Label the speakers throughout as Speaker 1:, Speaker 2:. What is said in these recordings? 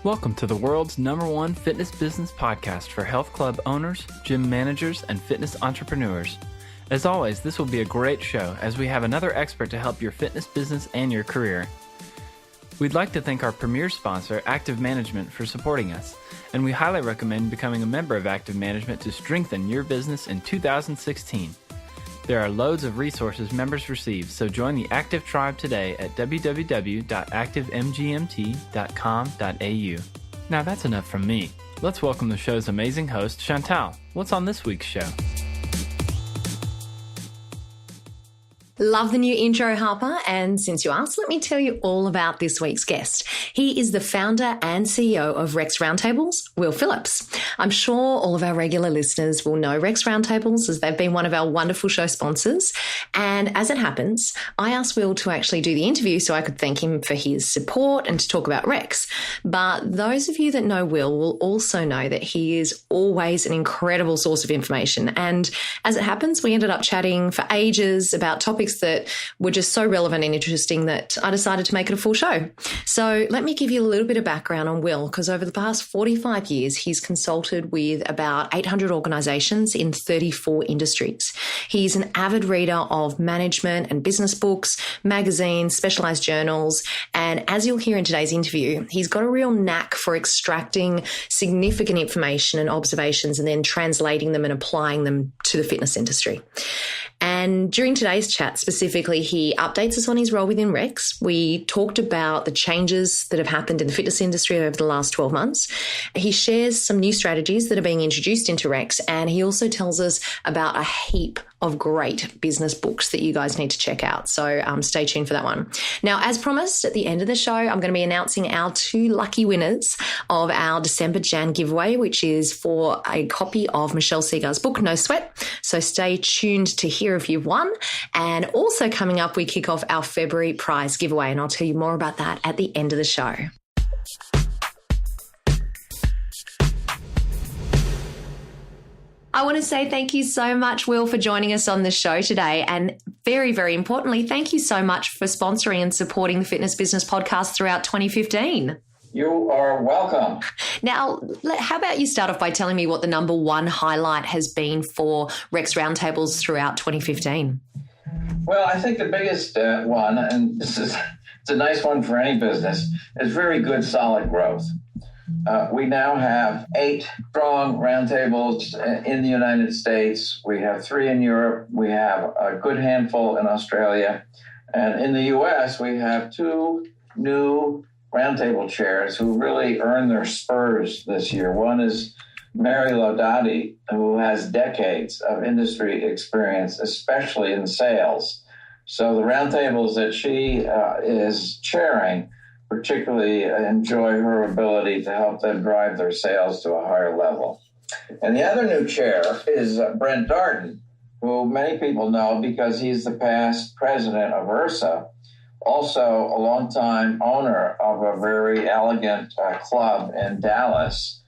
Speaker 1: Welcome to the world's #1 fitness business podcast for health club owners, gym managers, and fitness entrepreneurs. As always, this will be a great show as we have another expert to help your fitness business and your career. We'd like to thank our premier sponsor, Active Management, for supporting us, and we highly recommend becoming a member of Active Management to strengthen your business in 2016. There are loads of resources members receive, so join the Active Tribe today at www.activemgmt.com.au. Now that's enough from me. Let's welcome the show's amazing host, Chantal. What's on this week's show?
Speaker 2: Love the new intro, Harper. And since you asked, let me tell you all about this week's guest. He is the founder and CEO of REX Roundtables, Will Phillips. I'm sure all of our regular listeners will know REX Roundtables as they've been one of our wonderful show sponsors. And as it happens, I asked Will to actually do the interview so I could thank him for his support and to talk about REX. But those of you that know will also know that he is always an incredible source of information. And as it happens, we ended up chatting for ages about topics that were just so relevant and interesting that I decided to make it a full show. So let me give you a little bit of background on Will, because over the past 45 years, he's consulted with about 800 organizations in 34 industries. He's an avid reader of management and business books, magazines, specialized journals, and as you'll hear in today's interview, he's got a real knack for extracting significant information and observations and then translating them and applying them to the fitness industry. And during today's chat specifically, he updates us on his role within REX. We talked about the changes that have happened in the fitness industry over the last 12 months. He shares some new strategies that are being introduced into REX, and he also tells us about a heap of great business books that you guys need to check out. So stay tuned for that one. Now, as promised, at the end of the show, I'm going to be announcing our 2 lucky winners of our December Jan giveaway, which is for a copy of Michelle Seeger's book, No Sweat. So stay tuned to hear if you've won. And also coming up, we kick off our February prize giveaway, and I'll tell you more about that at the end of the show. I want to say thank you so much, Will, for joining us on the show today. And very, very importantly, thank you so much for sponsoring and supporting the Fitness Business Podcast throughout 2015.
Speaker 3: You are welcome.
Speaker 2: Now, how about you start off by telling me what the #1 highlight has been for REX Roundtables throughout 2015?
Speaker 3: Well, I think the biggest one, and it's a nice one for any business, is very good, solid growth. We now have 8 strong roundtables in the United States. We have 3 in Europe. We have a good handful in Australia. And in the U.S., we have 2 new roundtable chairs who really earned their spurs this year. One is Mary Lodati, who has decades of industry experience, especially in sales. So the roundtables that she is chairing particularly enjoy her ability to help them drive their sales to a higher level. And the other new chair is Brent Darden, who many people know because he's the past president of URSA, also a longtime owner of a very elegant club in Dallas.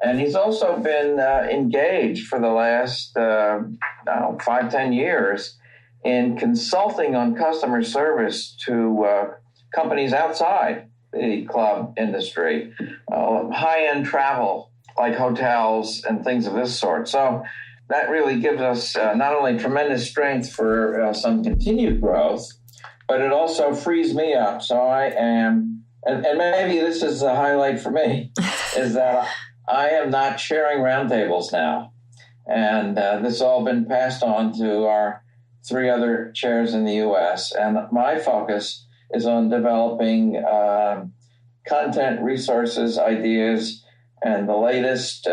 Speaker 3: And he's also been engaged for the last 5-10 years in consulting on customer service to companies outside the club industry, high-end travel like hotels and things of this sort. So that really gives us not only tremendous strength for some continued growth, but it also frees me up. So I am, and maybe this is a highlight for me, is that I am not chairing roundtables now. And this has all been passed on to our 3 other chairs in the U.S. And my focus is on developing content, resources, ideas, and the latest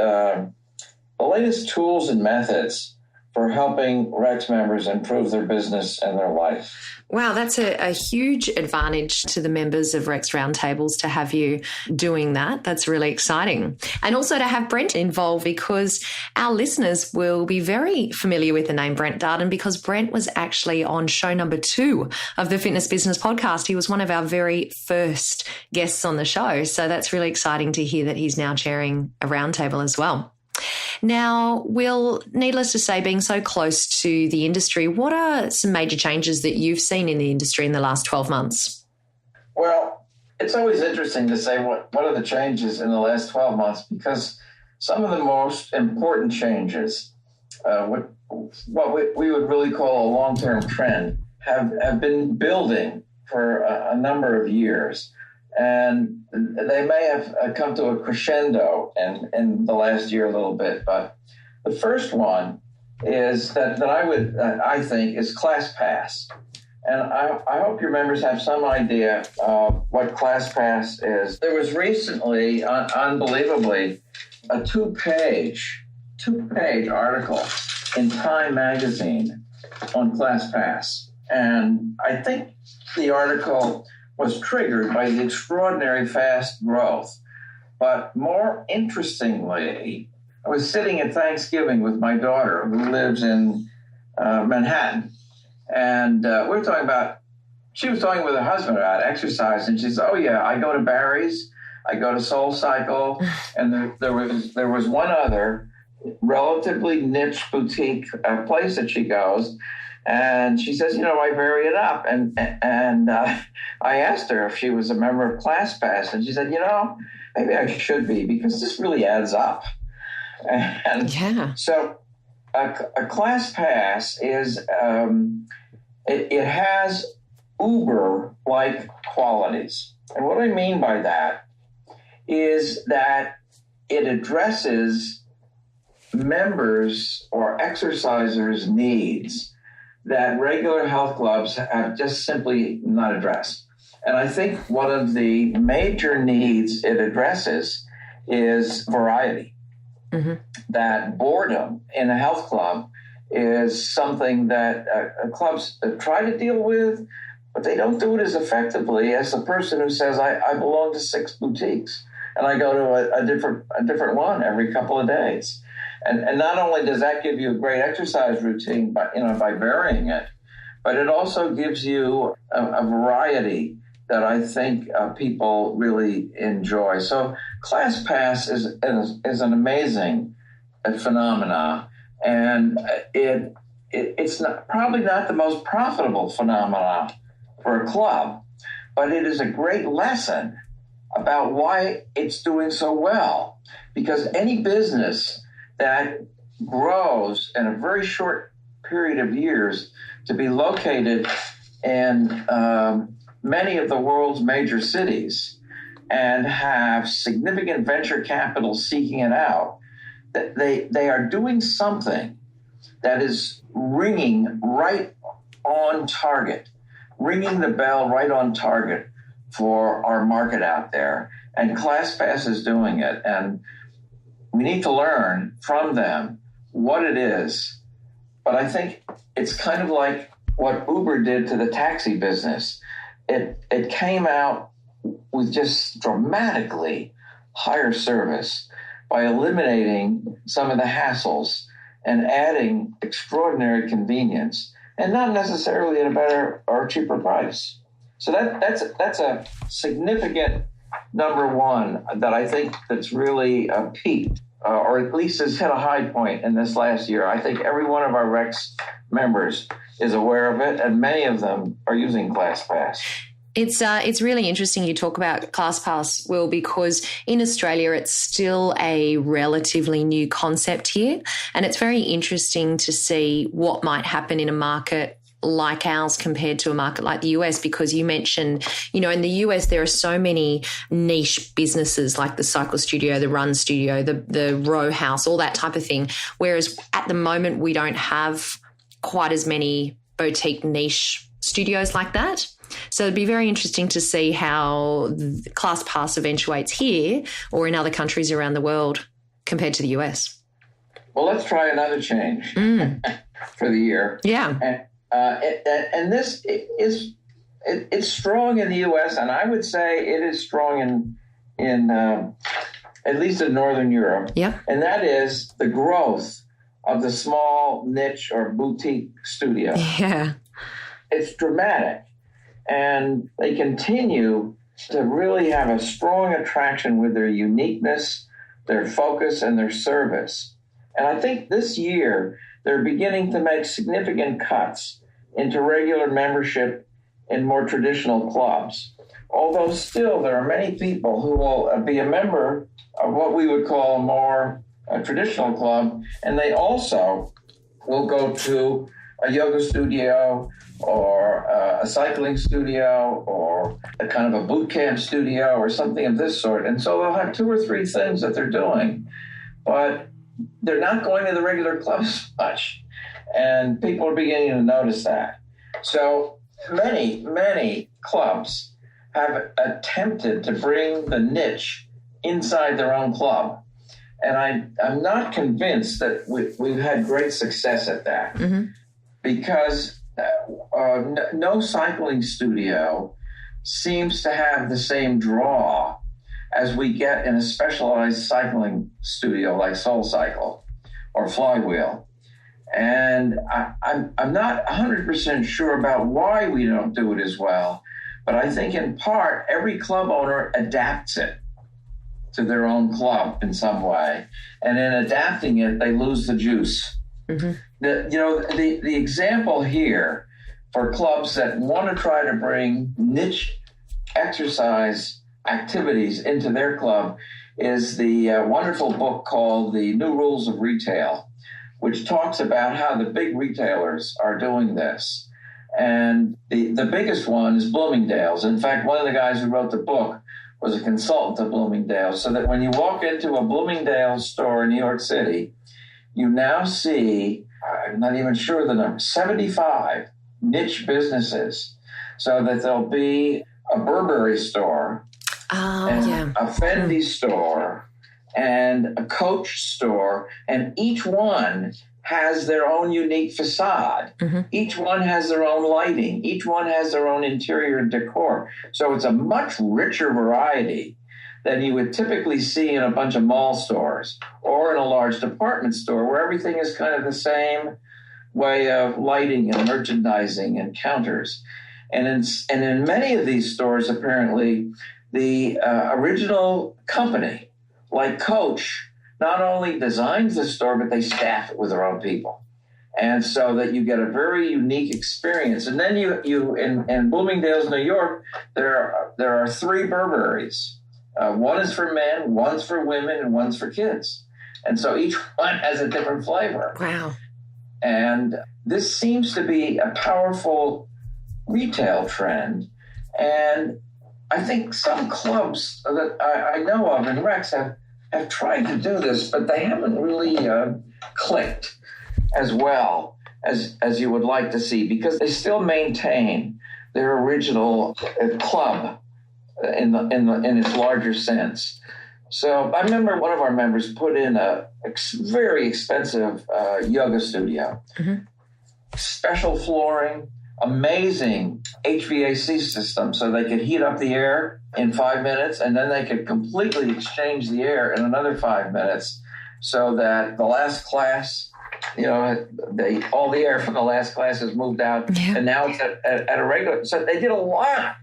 Speaker 3: tools and methods for helping REX members improve their business and their life.
Speaker 2: Wow, that's a huge advantage to the members of REX Roundtables to have you doing that. That's really exciting. And also to have Brent involved, because our listeners will be very familiar with the name Brent Darden, because Brent was actually on show #2 of the Fitness Business Podcast. He was one of our very first guests on the show. So that's really exciting to hear that he's now chairing a roundtable as well. Now, Will, needless to say, being so close to the industry, what are some major changes that you've seen in the industry in the last 12 months?
Speaker 3: Well, it's always interesting to say what are the changes in the last 12 months, because some of the most important changes, what we would really call a long-term trend, have been building for a number of years. And they may have come to a crescendo in the last year a little bit. But the first one is that I think is ClassPass. And I hope your members have some idea of what ClassPass is. There was recently, unbelievably, a two-page article in Time magazine on ClassPass. And I think the article was triggered by the extraordinary fast growth. But more interestingly, I was sitting at Thanksgiving with my daughter, who lives in Manhattan. And she was talking with her husband about exercise, and she said, "Oh yeah, I go to Barry's, I go to Soul Cycle," and there was one other relatively niche boutique place that she goes, and she says, I vary it up, and I asked her if she was a member of ClassPass, and she said, maybe I should be, because this really adds up. And
Speaker 2: yeah.
Speaker 3: So a ClassPass is it has Uber-like qualities. And what I mean by that is that it addresses members' or exercisers' needs that regular health clubs have just simply not addressed. And I think one of the major needs it addresses is variety. Mm-hmm. That boredom in a health club is something that clubs try to deal with, but they don't do it as effectively as the person who says, I belong to 6 boutiques and I go to a different one every couple of days. And not only does that give you a great exercise routine by varying it, but it also gives you a variety that I think people really enjoy. So ClassPass is an amazing phenomena, and it's probably not the most profitable phenomena for a club, but it is a great lesson about why it's doing so well. Because any business that grows in a very short period of years to be located in many of the world's major cities and have significant venture capital seeking it out, that they are doing something that is ringing right on target, ringing the bell right on target for our market out there. And ClassPass is doing it. And we need to learn from them what it is. But I think it's kind of like what Uber did to the taxi business. It came out with just dramatically higher service by eliminating some of the hassles and adding extraordinary convenience, and not necessarily at a better or cheaper price. So that's a significant number one that I think that's really peaked, or at least has hit a high point in this last year. I think every one of our REX members is aware of it, and many of them are using ClassPass.
Speaker 2: It's really interesting you talk about ClassPass, Will, because in Australia it's still a relatively new concept here, and it's very interesting to see what might happen in a market like ours compared to a market like the US, because you mentioned, in the US there are so many niche businesses like the cycle studio, the run studio, the row house, all that type of thing, whereas at the moment we don't have quite as many boutique niche studios like that. So it'd be very interesting to see how ClassPass eventuates here or in other countries around the world compared to the US.
Speaker 3: Well, let's try another change for the year.
Speaker 2: Yeah.
Speaker 3: And this is it's strong in the U.S., and I would say it is strong in at least in Northern Europe.
Speaker 2: Yeah.
Speaker 3: And that is the growth of the small niche or boutique studio.
Speaker 2: Yeah.
Speaker 3: It's dramatic, and they continue to really have a strong attraction with their uniqueness, their focus, and their service. And I think this year they're beginning to make significant cuts into regular membership in more traditional clubs. although still there are many people who will be a member of what we would call a more traditional club, and they also will go to a yoga studio or a cycling studio or a kind of a boot camp studio or something of this sort. And so they'll have 2 or 3 things that they're doing, but they're not going to the regular clubs much. And people are beginning to notice that. So many clubs have attempted to bring the niche inside their own club. And I'm not convinced that we've had great success at that, because no cycling studio seems to have the same draw as we get in a specialized cycling studio like Soul Cycle or Flywheel. And I'm not 100% sure about why we don't do it as well, but I think in part every club owner adapts it to their own club in some way, and in adapting it, they lose the juice. The example here for clubs that want to try to bring niche exercise activities into their club is the wonderful book called The New Rules of Retail, which talks about how the big retailers are doing this. And the biggest one is Bloomingdale's. In fact, one of the guys who wrote the book was a consultant to Bloomingdale's, so that when you walk into a Bloomingdale's store in New York City, you now see, I'm not even sure the number, 75 niche businesses, so that there'll be a Burberry store, a Fendi store, and a Coach store, and each one has their own unique facade. Each one has their own lighting. Each one has their own interior decor. So it's a much richer variety than you would typically see in a bunch of mall stores or in a large department store where everything is kind of the same way of lighting and merchandising and counters. And in many of these stores, apparently, the original company, like Coach, not only designs the store, but they staff it with their own people. And so that you get a very unique experience. And then you in Bloomingdale's, New York, there are 3 Burberrys. One is for men, one's for women, and one's for kids. And so each one has a different flavor.
Speaker 2: Wow.
Speaker 3: And this seems to be a powerful retail trend. And I think some clubs that I know of in Rex have tried to do this, but they haven't really clicked as well as you would like to see, because they still maintain their original club in its larger sense. So I remember one of our members put in a very expensive yoga studio, special flooring, amazing HVAC system, so they could heat up the air in 5 minutes, and then they could completely exchange the air in another 5 minutes, so that the last class, all the air from the last class has moved out, and now it's at a regular. So they did a lot.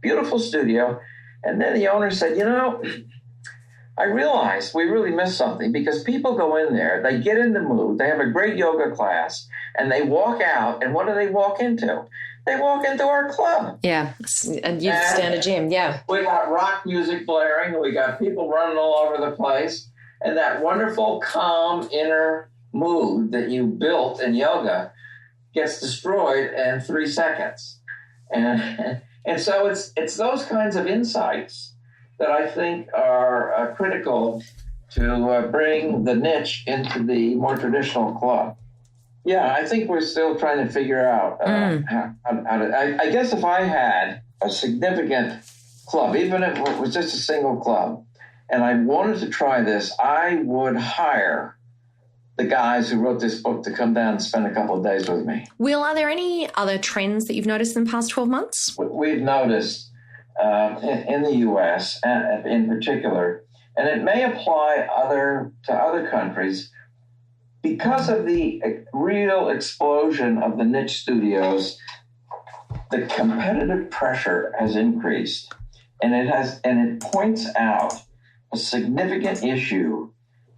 Speaker 3: Beautiful studio. And then the owner said, I realized we really missed something, because people go in there, they get in the mood, they have a great yoga class, and they walk out, and what do they walk into? They walk into our club.
Speaker 2: Yeah, a youth standard gym, yeah.
Speaker 3: We got rock music blaring, we got people running all over the place, and that wonderful, calm inner mood that you built in yoga gets destroyed in 3 seconds. And so it's those kinds of insights that I think are critical to bring the niche into the more traditional club. Yeah, I think we're still trying to figure out how to. I guess if I had a significant club, even if it was just a single club, and I wanted to try this, I would hire the guys who wrote this book to come down and spend a couple of days with me.
Speaker 2: Will, are there any other trends that you've noticed in the past 12 months?
Speaker 3: We've noticed in the U.S. in particular, and it may apply to other countries, because of the real explosion of the niche studios, the competitive pressure has increased, and it points out a significant issue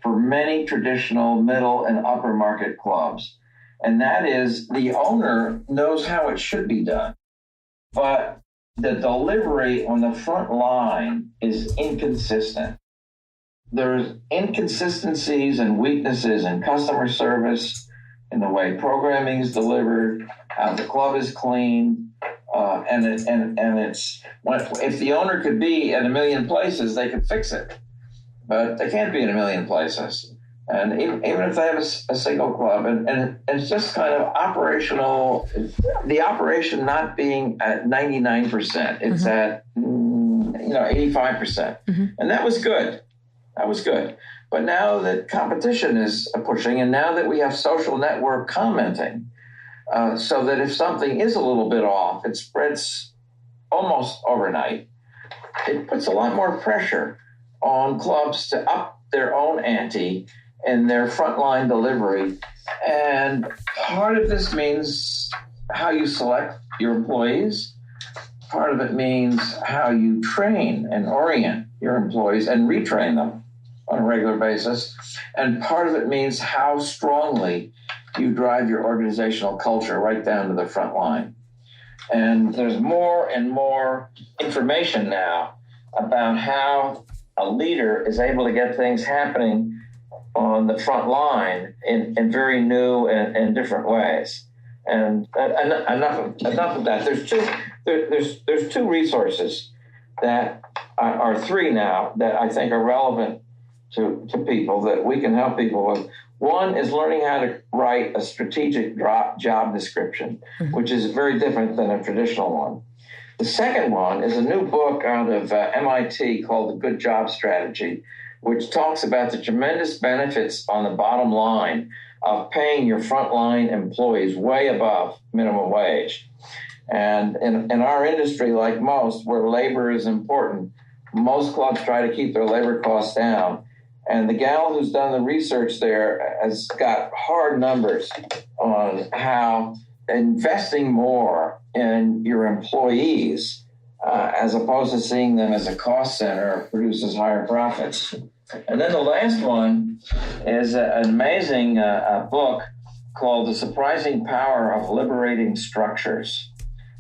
Speaker 3: for many traditional middle and upper market clubs, and that is the owner knows how it should be done, but the delivery on the front line is inconsistent. There's inconsistencies and weaknesses in customer service, in the way programming is delivered, how the club is cleaned, and it's if the owner could be in a million places, they could fix it, but they can't be in a million places. And even if they have a single club, and it's just kind of operational, the operation not being at 99%, it's at 85%, and that was good. That was good. But now that competition is pushing, and now that we have social network commenting, so that if something is a little bit off, it spreads almost overnight, it puts a lot more pressure on clubs to up their own ante in their frontline delivery. And part of this means how you select your employees. Part of it means how you train and orient your employees and retrain them on a regular basis. And part of it means how strongly you drive your organizational culture right down to the front line. And there's more and more information now about how a leader is able to get things happening on the front line in very new and different ways. And enough of that. There's two resources that are three now that I think are relevant to people that we can help people with. One is learning how to write a strategic job description, which is very different than a traditional one. The second one is a new book out of MIT called The Good Job Strategy, which talks about the tremendous benefits on the bottom line of paying your frontline employees way above minimum wage. And in our industry, like most, where labor is important, most clubs try to keep their labor costs down. And the gal who's done the research there has got hard numbers on how investing more in your employees, as opposed to seeing them as a cost center, produces higher profits. And then the last one is an amazing book called The Surprising Power of Liberating Structures.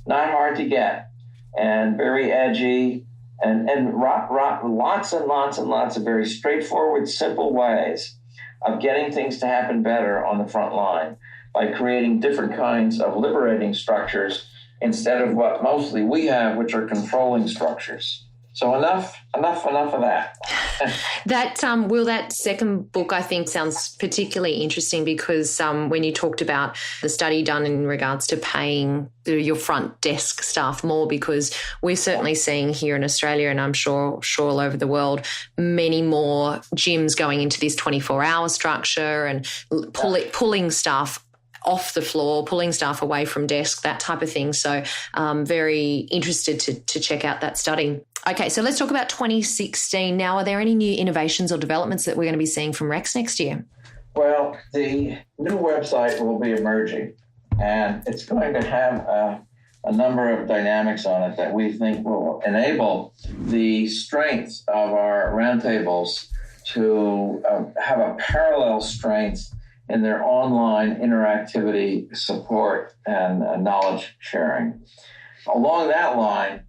Speaker 3: Not hard to get and very edgy, and lots and lots of very straightforward, simple ways of getting things to happen better on the front line by creating different kinds of liberating structures instead of what mostly we have, which are controlling structures. So enough of that.
Speaker 2: That second book, I think, sounds particularly interesting because when you talked about the study done in regards to paying your front desk staff more, because we're certainly seeing here in Australia, and I'm sure all over the world, many more gyms going into this 24-hour structure and pulling staff off the floor, pulling staff away from desk, that type of thing. So very interested to check out that study. Okay, so let's talk about 2016. Now, are there any new innovations or developments that we're going to be seeing from REX next year?
Speaker 3: Well, the new website will be emerging, and it's going to have a number of dynamics on it that we think will enable the strength of our roundtables to have a parallel strength in their online interactivity support and knowledge sharing. Along that line,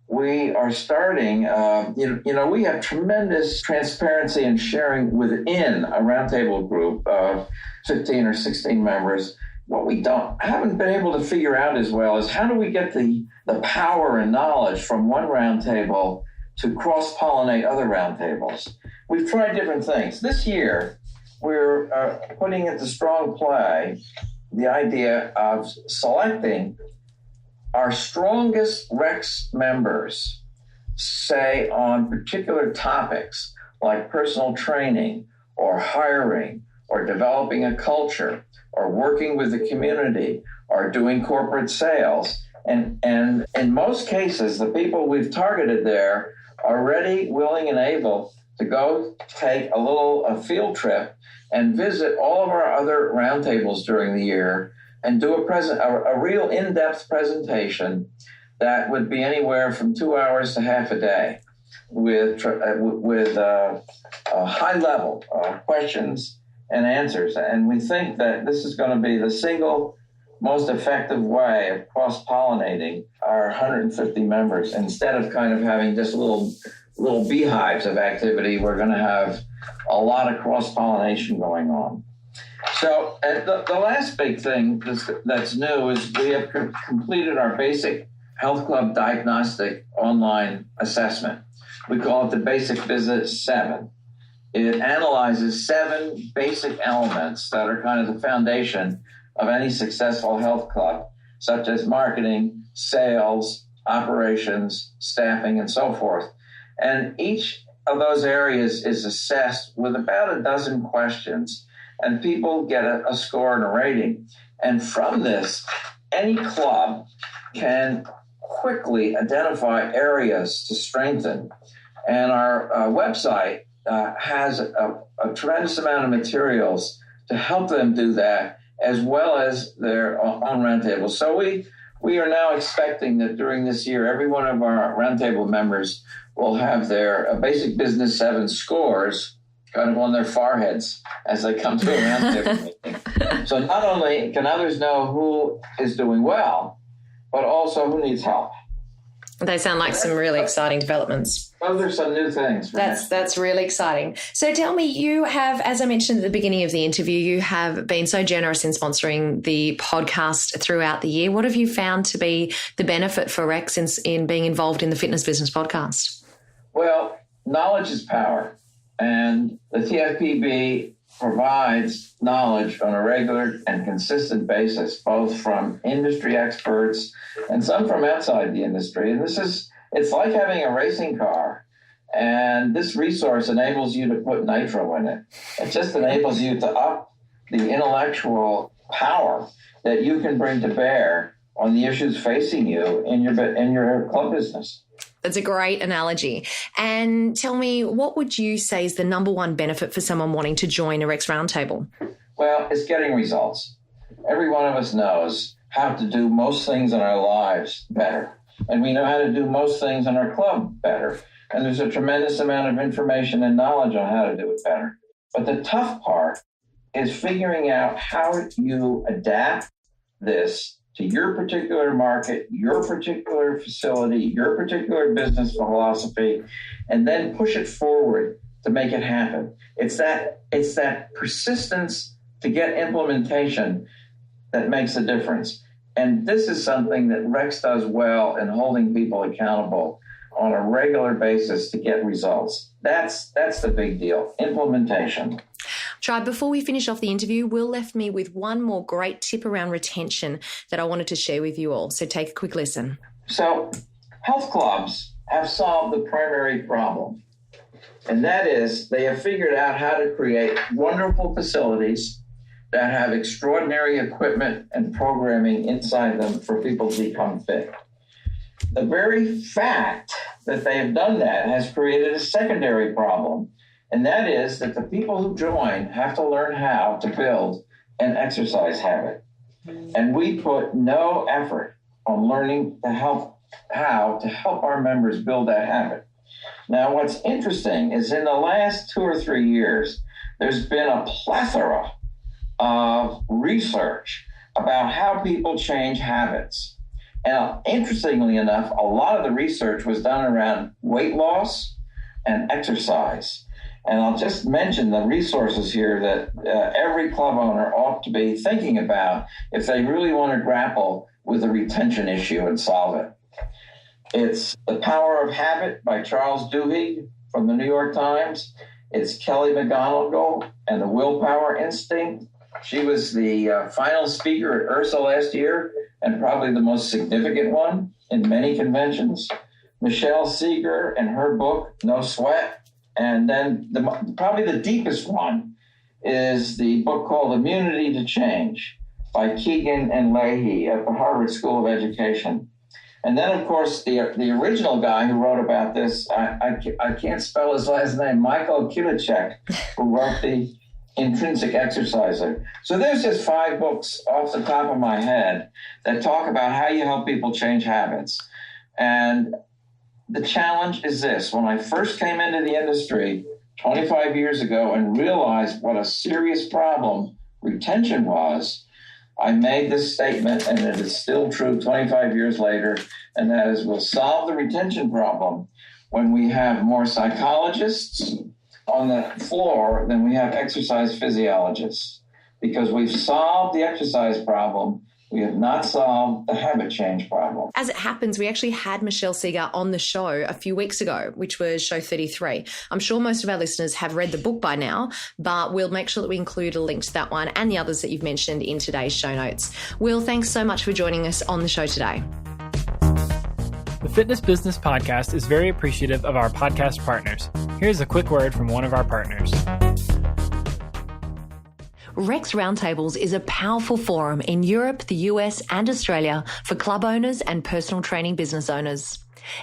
Speaker 3: we are starting, we have tremendous transparency and sharing within a roundtable group of 15 or 16 members. What we haven't been able to figure out as well is how do we get the power and knowledge from one roundtable to cross-pollinate other roundtables. We've tried different things. This year, we're putting into strong play the idea of selecting our strongest REX members, say on particular topics like personal training or hiring or developing a culture or working with the community or doing corporate sales. And in most cases, the people we've targeted there are ready, willing, and able to go take a field trip and visit all of our other roundtables during the year and do a real in-depth presentation that would be anywhere from 2 hours to half a day with high-level questions and answers. And we think that this is going to be the single most effective way of cross-pollinating our 150 members. Instead of kind of having just little beehives of activity, we're going to have a lot of cross-pollination going on. So the last big thing that's new is we have completed our basic health club diagnostic online assessment. We call it the Basic Business 7. It analyzes 7 basic elements that are kind of the foundation of any successful health club, such as marketing, sales, operations, staffing, and so forth. And each of those areas is assessed with about a dozen questions, and people get a score and a rating. And from this, any club can quickly identify areas to strengthen. And our website has a tremendous amount of materials to help them do that, as well as their own roundtables. So we are now expecting that during this year, every one of our roundtable members will have their Basic Business 7 scores kind of on their foreheads as they come to a roundtable meeting. So not only can others know who is doing well, but also who needs help.
Speaker 2: They sound like some really exciting developments.
Speaker 3: Those are some new things.
Speaker 2: That's really exciting. So tell me, you have, as I mentioned at the beginning of the interview, you have been so generous in sponsoring the podcast throughout the year. What have you found to be the benefit for Rex in being involved in the Fitness Business Podcast?
Speaker 3: Well, knowledge is power. And the TFPB provides knowledge on a regular and consistent basis, both from industry experts and some from outside the industry. And it's like having a racing car. And this resource enables you to put nitro in it. It just enables you to up the intellectual power that you can bring to bear on the issues facing you in your club business.
Speaker 2: That's a great analogy. And tell me, what would you say is the number one benefit for someone wanting to join a REX Roundtable?
Speaker 3: Well, it's getting results. Every one of us knows how to do most things in our lives better. And we know how to do most things in our club better. And there's a tremendous amount of information and knowledge on how to do it better. But the tough part is figuring out how you adapt this to your particular market, your particular facility, your particular business philosophy, and then push it forward to make it happen. It's that persistence to get implementation that makes a difference. And this is something that Rex does well in holding people accountable on a regular basis to get results. That's the big deal, implementation.
Speaker 2: Tribe, before we finish off the interview, Will left me with one more great tip around retention that I wanted to share with you all. So take a quick listen.
Speaker 3: So health clubs have solved the primary problem, and that is they have figured out how to create wonderful facilities that have extraordinary equipment and programming inside them for people to become fit. The very fact that they have done that has created a secondary problem, and that is that the people who join have to learn how to build an exercise habit. And we put no effort on learning how to help our members build that habit. Now, what's interesting is in the last 2 or 3 years, there's been a plethora of research about how people change habits. And interestingly enough, a lot of the research was done around weight loss and exercise. And I'll just mention the resources here that every club owner ought to be thinking about if they really want to grapple with the retention issue and solve it. It's The Power of Habit by Charles Duhigg from the New York Times. It's Kelly McGonigal and the Willpower Instinct. She was the final speaker at URSA last year and probably the most significant one in many conventions. Michelle Seeger and her book, No Sweat. And then probably the deepest one is the book called Immunity to Change by Keegan and Leahy at the Harvard School of Education. And then, of course, the original guy who wrote about this, I can't spell his last name, Michael Kilachek, who wrote the Intrinsic Exerciser. So there's just 5 books off the top of my head that talk about how you help people change habits. And the challenge is this. When I first came into the industry 25 years ago and realized what a serious problem retention was, I made this statement, and it is still true 25 years later, and that is we'll solve the retention problem when we have more psychologists on the floor than we have exercise physiologists, because we've solved the exercise problem. We have not solved the habit change problem.
Speaker 2: As it happens, we actually had Michelle Seeger on the show a few weeks ago, which was show 33. I'm sure most of our listeners have read the book by now, but we'll make sure that we include a link to that one and the others that you've mentioned in today's show notes. Will, thanks so much for joining us on the show today.
Speaker 1: The Fitness Business Podcast is very appreciative of our podcast partners. Here's a quick word from one of our partners.
Speaker 2: REX Roundtables is a powerful forum in Europe, the US, and Australia for club owners and personal training business owners.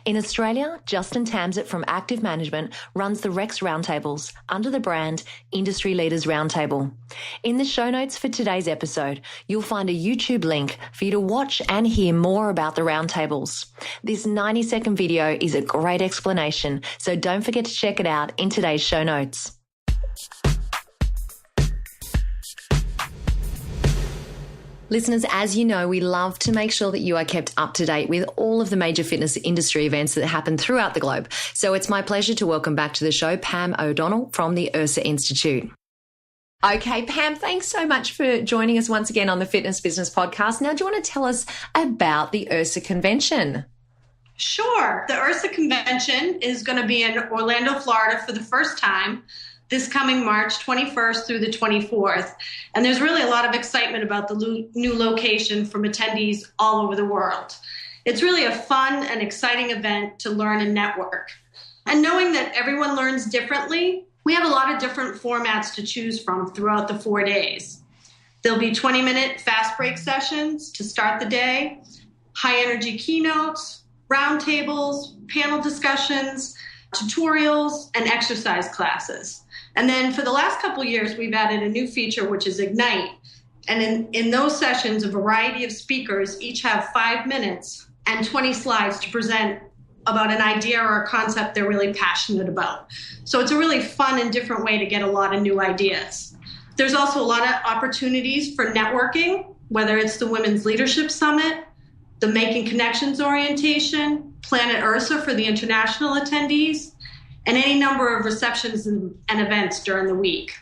Speaker 2: In Australia, Justin Tamsett from Active Management runs the REX Roundtables under the brand Industry Leaders Roundtable. In the show notes for today's episode, you'll find a YouTube link for you to watch and hear more about the roundtables. This 90-second video is a great explanation, so don't forget to check it out in today's show notes. Listeners, as you know, we love to make sure that you are kept up to date with all of the major fitness industry events that happen throughout the globe. So it's my pleasure to welcome back to the show Pam ODonnell from the URSA Institute. Okay, Pam, thanks so much for joining us once again on the Fitness Business Podcast. Now, do you want to tell us about the URSA convention?
Speaker 4: Sure. The URSA convention is going to be in Orlando, Florida for the first time this coming March 21st through the 24th. And there's really a lot of excitement about the new location from attendees all over the world. It's really a fun and exciting event to learn and network. And knowing that everyone learns differently, we have a lot of different formats to choose from throughout the 4 days. There'll be 20-minute fast break sessions to start the day, high-energy keynotes, roundtables, panel discussions, tutorials, and exercise classes. And then for the last couple of years, we've added a new feature, which is Ignite. And in those sessions, a variety of speakers each have 5 minutes and 20 slides to present about an idea or a concept they're really passionate about. So it's a really fun and different way to get a lot of new ideas. There's also a lot of opportunities for networking, whether it's the Women's Leadership Summit, the Making Connections orientation, Planet URSA for the international attendees, and any number of receptions and events during the week.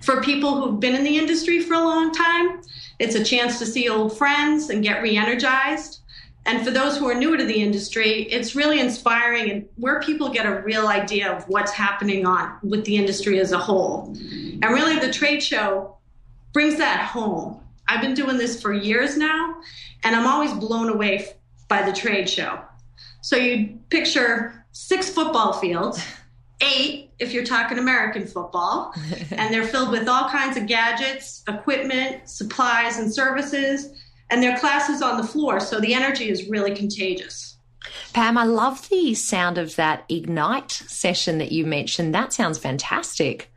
Speaker 4: For people who've been in the industry for a long time, it's a chance to see old friends and get re-energized. And for those who are newer to the industry, it's really inspiring and where people get a real idea of what's happening on with the industry as a whole. And really the trade show brings that home. I've been doing this for years now, and I'm always blown away by the trade show. So you picture 6 football fields, 8 if you're talking American football, and they're filled with all kinds of gadgets, equipment, supplies, and services, and their classes on the floor, so the energy is really contagious.
Speaker 2: Pam, I love the sound of that Ignite session that you mentioned. That sounds fantastic.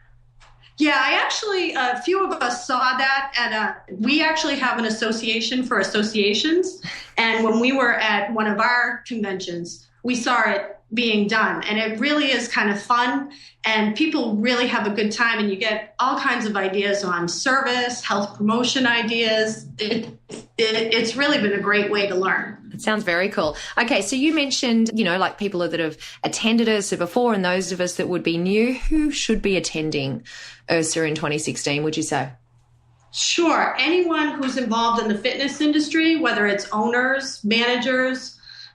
Speaker 4: Yeah, a few of us saw that we actually have an association for associations, and when we were at one of our conventions, we saw it being done, and it really is kind of fun, and people really have a good time, and you get all kinds of ideas on service, health promotion ideas. It's really been a great way to learn.
Speaker 2: It sounds very cool. Okay, so you mentioned, like people that have attended URSA before and those of us that would be new. Who should be attending URSA in 2016, would you say?
Speaker 4: Sure. Anyone who's involved in the fitness industry, whether it's owners, managers,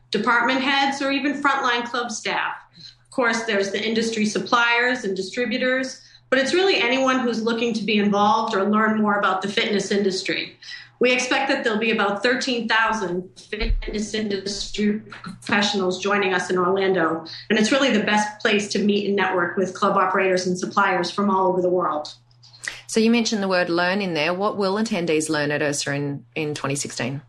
Speaker 4: department heads, or even frontline club staff. Of course, there's the industry suppliers and distributors, but it's really anyone who's looking to be involved or learn more about the fitness industry. We expect that there'll be about 13,000 fitness industry professionals joining us in Orlando, and it's really the best place to meet and network with club operators and suppliers from all over the world.
Speaker 2: So you mentioned the word learn in there. What will attendees learn at URSA in 2016?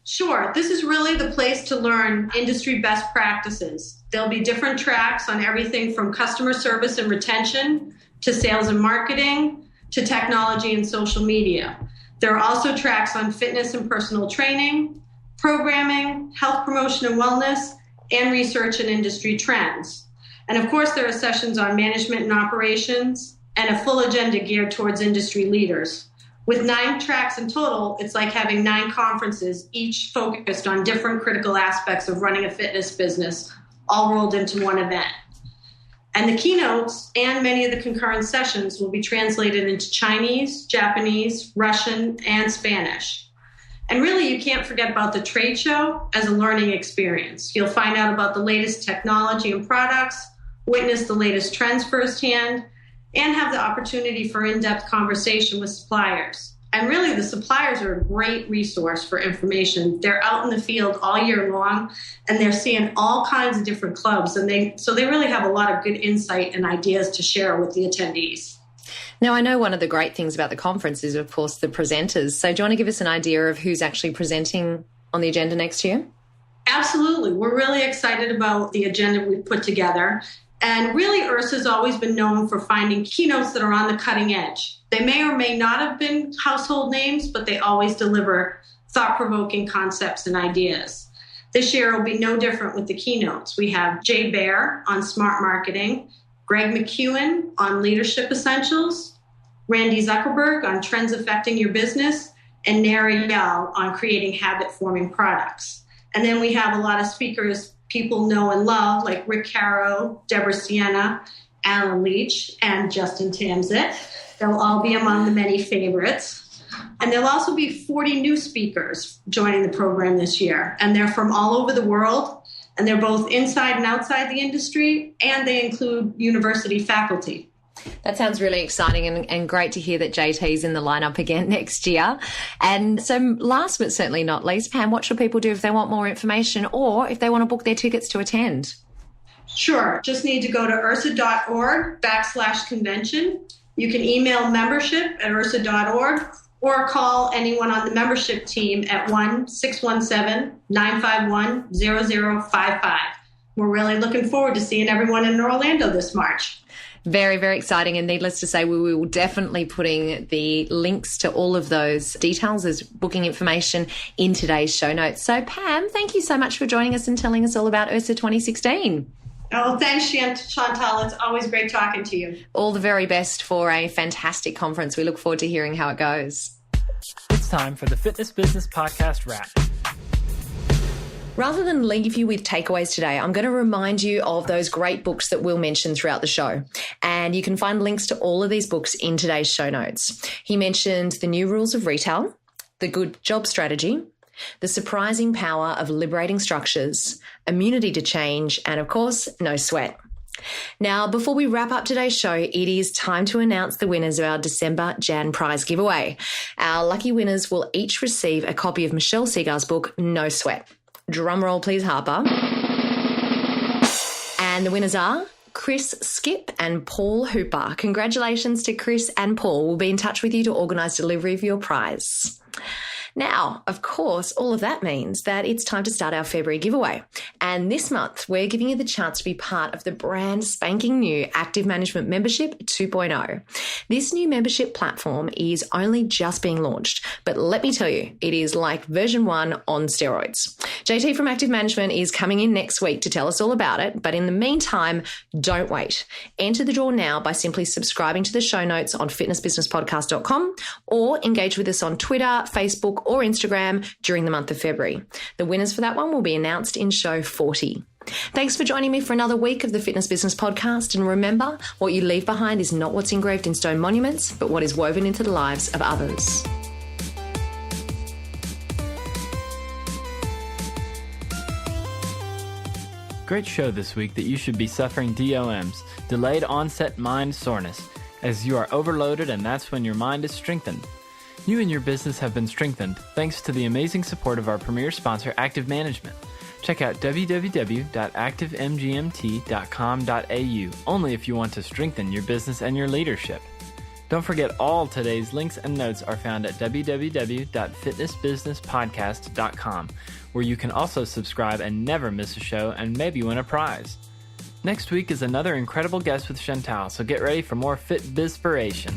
Speaker 4: Sure. This is really the place to learn industry best practices. There'll be different tracks on everything from customer service and retention to sales and marketing to technology and social media. There are also tracks on fitness and personal training, programming, health promotion and wellness, and research and industry trends. And of course, there are sessions on management and operations and a full agenda geared towards industry leaders. With 9 tracks in total, it's like having 9 conferences, each focused on different critical aspects of running a fitness business, all rolled into one event. And the keynotes and many of the concurrent sessions will be translated into Chinese, Japanese, Russian, and Spanish. And really, you can't forget about the trade show as a learning experience. You'll find out about the latest technology and products, witness the latest trends firsthand, and have the opportunity for in-depth conversation with suppliers. And really, the suppliers are a great resource for information. They're out in the field all year long, and they're seeing all kinds of different clubs. And so they really have a lot of good insight and ideas to share with the attendees.
Speaker 2: Now, I know one of the great things about the conference is, of course, the presenters. So do you want to give us an idea of who's actually presenting on the agenda next year?
Speaker 4: Absolutely. We're really excited about the agenda we've put together. And really, IHRSA's always been known for finding keynotes that are on the cutting edge. They may or may not have been household names, but they always deliver thought-provoking concepts and ideas. This year will be no different with the keynotes. We have Jay Baer on smart marketing, Greg McEwen on leadership essentials, Randy Zuckerberg on trends affecting your business, and Neri Yao on creating habit-forming products. And then we have a lot of speakers people know and love, like Rick Caro, Deborah Sienna, Alan Leach, and Justin Tamzett. They'll all be among the many favorites. And there'll also be 40 new speakers joining the program this year. And they're from all over the world, and they're both inside and outside the industry, and they include university faculty.
Speaker 2: That sounds really exciting and great to hear that JT's in the lineup again next year. And so last but certainly not least, Pam, what should people do if they want more information or if they want to book their tickets to attend?
Speaker 4: Sure. Just need to go to irsa.org/convention. You can email membership@irsa.org or call anyone on the membership team at 1-617-951-0055. We're really looking forward to seeing everyone in Orlando this March.
Speaker 2: Very, very exciting. And needless to say, we will definitely putting the links to all of those details as booking information in today's show notes. So Pam, thank you so much for joining us and telling us all about IHRSA 2016.
Speaker 4: Oh, thanks, Chantal. It's always great talking to you.
Speaker 2: All the very best for a fantastic conference. We look forward to hearing how it goes.
Speaker 1: It's time for the Fitness Business Podcast Wrap.
Speaker 2: Rather than leave you with takeaways today, I'm going to remind you of those great books that we'll mention throughout the show. And you can find links to all of these books in today's show notes. He mentioned The New Rules of Retail, The Good Job Strategy, The Surprising Power of Liberating Structures, Immunity to Change, and of course, No Sweat. Now, before we wrap up today's show, it is time to announce the winners of our December Jan prize giveaway. Our lucky winners will each receive a copy of Michelle Seeger's book, No Sweat. Drum roll, please, Harper. And the winners are Chris Skip and Paul Hooper. Congratulations to Chris and Paul. We'll be in touch with you to organise delivery of your prize. Now, of course, all of that means that it's time to start our February giveaway. And this month, we're giving you the chance to be part of the brand spanking new Active Management Membership 2.0. This new membership platform is only just being launched, but let me tell you, it is like version 1 on steroids. JT from Active Management is coming in next week to tell us all about it, but in the meantime, don't wait. Enter the draw now by simply subscribing to the show notes on fitnessbusinesspodcast.com or engage with us on Twitter, Facebook, or Instagram during the month of February. The winners for that one will be announced in show 40. Thanks for joining me for another week of the Fitness Business Podcast. And remember, what you leave behind is not what's engraved in stone monuments, but what is woven into the lives of others.
Speaker 1: Great show this week that you should be suffering DOMs, delayed onset mind soreness, as you are overloaded and that's when your mind is strengthened. You and your business have been strengthened thanks to the amazing support of our premier sponsor, Active Management. Check out www.activemgmt.com.au only if you want to strengthen your business and your leadership. Don't forget all today's links and notes are found at www.fitnessbusinesspodcast.com, where you can also subscribe and never miss a show and maybe win a prize. Next week is another incredible guest with Chantal, so get ready for more Fit Bizpiration.